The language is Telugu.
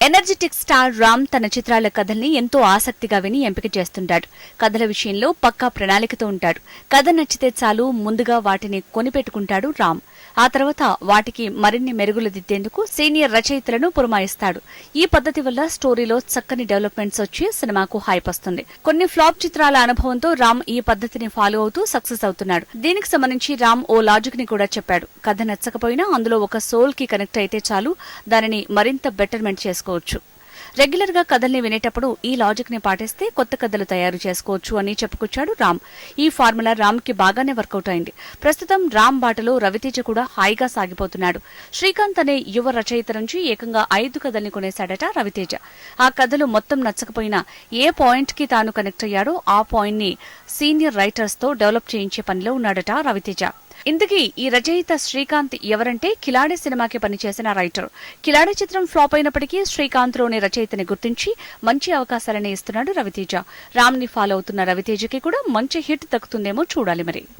ఎనర్జెటిక్ స్టార్ రామ్ తన చిత్రాల కథల్ని ఎంతో ఆసక్తిగా విని ఎంపిక చేస్తుంటాడు. కథల విషయంలో పక్కా ప్రణాళికతో ఉంటాడు. కథ నచ్చితే చాలు ముందుగా వాటిని కొనిపెట్టుకుంటాడు రామ్. ఆ తర్వాత వాటికి మరిన్ని మెరుగులు దిద్దేందుకు సీనియర్ రచయితలను పురమాయిస్తాడు. ఈ పద్ధతి వల్ల స్టోరీలో చక్కని డెవలప్మెంట్స్ వచ్చి సినిమాకు హైప్ వస్తుంది. కొన్ని ఫ్లాప్ చిత్రాల అనుభవంతో రామ్ ఈ పద్ధతిని ఫాలో అవుతూ సక్సెస్ అవుతున్నాడు. దీనికి సంబంధించి రామ్ ఓ లాజిక్ ని కూడా చెప్పాడు. కథ నచ్చకపోయినా అందులో ఒక సోల్ కి కనెక్ట్ అయితే చాలు, దానిని మరింత బెటర్మెంట్ చేసుకోవచ్చు. రెగ్యులర్ గా కథల్ని వినేటప్పుడు ఈ లాజిక్ ని పాటిస్తే కొత్త కథలు తయారు చేసుకోవచ్చు అని చెప్పుకొచ్చాడు రామ్. ఈ ఫార్ములా రామ్ కి బాగానే వర్కౌట్ అయింది. ప్రస్తుతం రామ్ బాటలో రవితేజ కూడా హాయిగా సాగిపోతున్నాడు. శ్రీకాంత్ అనే యువ రచయిత నుంచి ఏకంగా 5 కథల్ని కొనేశాడట రవితేజ. ఆ కథలు మొత్తం నచ్చకపోయినా ఏ పాయింట్ కి తాను కనెక్ట్ అయ్యాడో ఆ పాయింట్ ని సీనియర్ రైటర్స్ తో డెవలప్ చేయించే పనిలో ఉన్నాడట రవితేజ. ఇంతకీ ఈ రచయిత శ్రీకాంత్ ఎవరంటే కిలాడి సినిమాకి పనిచేసిన రైటర్. కిలాడి చిత్రం ఫ్లాప్ అయినప్పటికీ శ్రీకాంత్ లోని రచయితని గుర్తించి మంచి అవకాశాలని ఇస్తున్నాడు రవితేజ. రామ్ ని ఫాలో అవుతున్న రవితేజకి కూడా మంచి హిట్ దక్కుతుందేమో చూడాలి మరి.